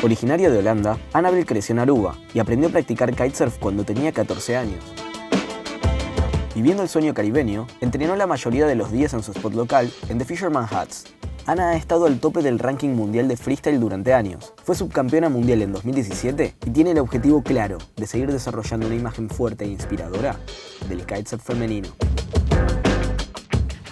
Originaria de Holanda, Annabel creció en Aruba y aprendió a practicar kitesurf cuando tenía 14 años. Viviendo el sueño caribeño, entrenó la mayoría de los días en su spot local, en The Fisherman Huts. Ana ha estado al tope del ranking mundial de freestyle durante años. Fue subcampeona mundial en 2017 y tiene el objetivo claro de seguir desarrollando una imagen fuerte e inspiradora del kitesurf femenino.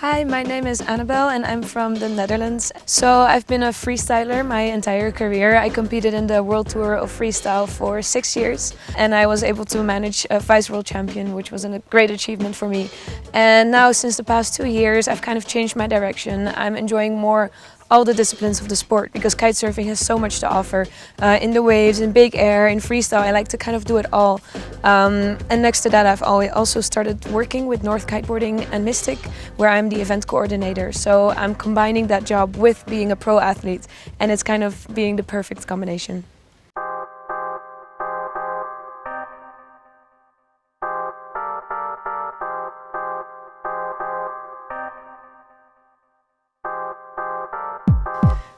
Hi, my name is Annabel and I'm from the Netherlands. So I've been a freestyler my entire career. I competed in the World Tour of Freestyle for 6 years and I was able to manage a Vice World Champion, which was a great achievement for me. And now since the past 2 years I've kind of changed my direction. I'm enjoying more all the disciplines of the sport because kitesurfing has so much to offer in the waves, in big air, in freestyle. I like to kind of do it all. And next to that, I've also started working with North Kiteboarding and Mystic, where I'm the event coordinator. So I'm combining that job with being a pro athlete, and it's kind of being the perfect combination.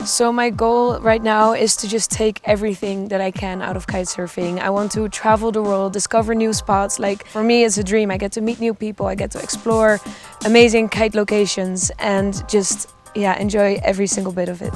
So my goal right now is to just take everything that I can out of kitesurfing. I want to travel the world, discover new spots. Like for me it's a dream. I get to meet new people, I get to explore amazing kite locations and just enjoy every single bit of it.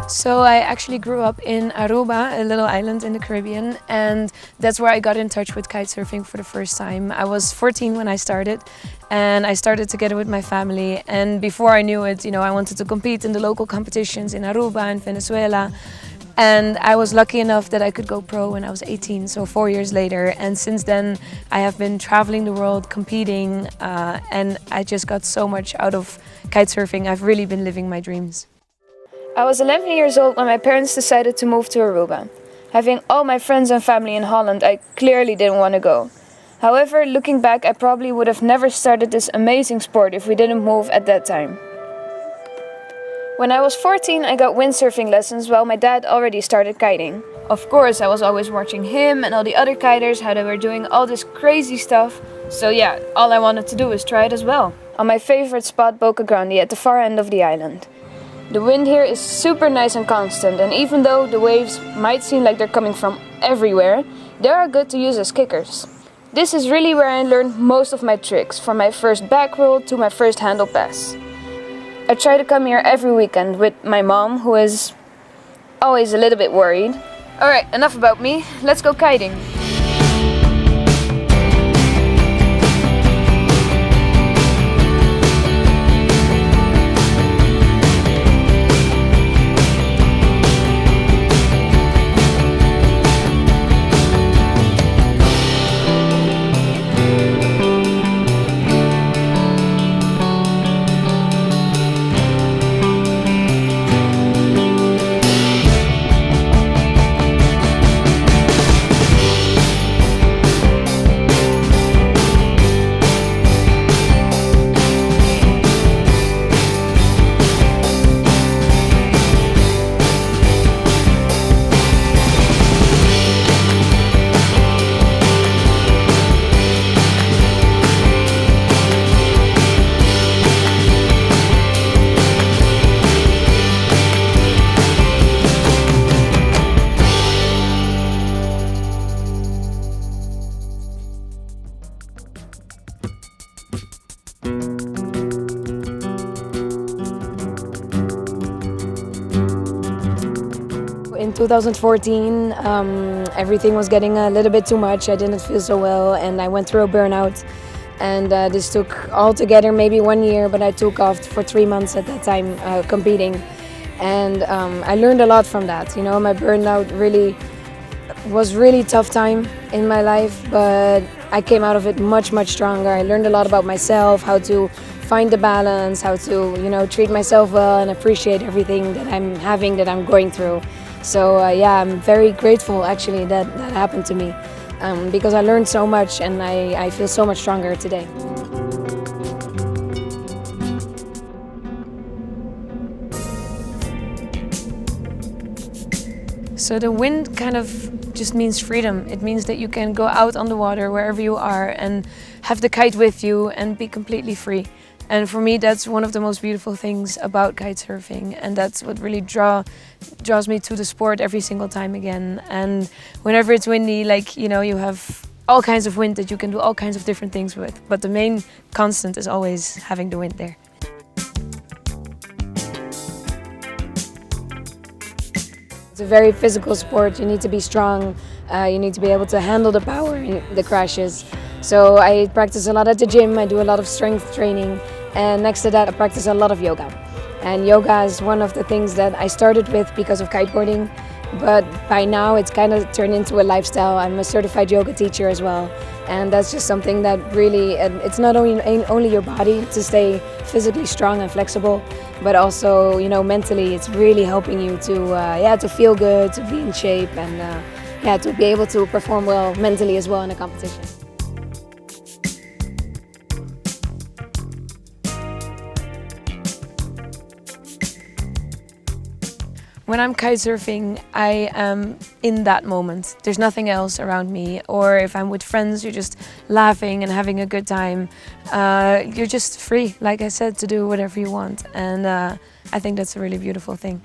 So I actually grew up in Aruba, a little island in the Caribbean, and that's where I got in touch with kitesurfing for the first time. I was 14 when I started, and I started together with my family. And before I knew it, I wanted to compete in the local competitions in Aruba and Venezuela. And I was lucky enough that I could go pro when I was 18, so 4 years later. And since then, I have been traveling the world, competing, and I just got so much out of kitesurfing. I've really been living my dreams. I was 11 years old when my parents decided to move to Aruba. Having all my friends and family in Holland, I clearly didn't want to go. However, looking back, I probably would have never started this amazing sport if we didn't move at that time. When I was 14, I got windsurfing lessons while my dad already started kiting. Of course, I was always watching him and all the other kiters, how they were doing all this crazy stuff. So all I wanted to do was try it as well. On my favorite spot, Boca Grande, at the far end of the island. The wind here is super nice and constant, and even though the waves might seem like they're coming from everywhere, they are good to use as kickers. This is really where I learned most of my tricks, from my first back roll to my first handle pass. I try to come here every weekend with my mom, who is always a little bit worried. Alright, enough about me, let's go kiting. In 2014, everything was getting a little bit too much. I didn't feel so well and I went through a burnout. And this took altogether maybe 1 year, but I took off for 3 months at that time competing. And I learned a lot from that. My burnout was really tough time in my life, but I came out of it much, much stronger. I learned a lot about myself, how to find the balance, how to, treat myself well and appreciate everything that I'm having, that I'm going through. So I'm very grateful actually that happened to me because I learned so much and I feel so much stronger today. So the wind kind of just means freedom. It means that you can go out on the water wherever you are and have the kite with you and be completely free. And for me, that's one of the most beautiful things about kitesurfing, and that's what really draws me to the sport every single time again. And whenever it's windy, like, you know, you have all kinds of wind that you can do all kinds of different things with, but the main constant is always having the wind there. It's a very physical sport. You need to be strong, you need to be able to handle the power in the crashes. So I practice a lot at the gym, I do a lot of strength training, and next to that I practice a lot of yoga. And yoga is one of the things that I started with because of kiteboarding, but by now it's kind of turned into a lifestyle. I'm a certified yoga teacher as well, and that's just something that really, it's not only your body to stay physically strong and flexible, but also, you know, mentally it's really helping you to feel good, to be in shape, and to be able to perform well mentally as well in a competition. When I'm kitesurfing, I am in that moment. There's nothing else around me. Or if I'm with friends, you're just laughing and having a good time. You're just free, like I said, to do whatever you want. And I think that's a really beautiful thing.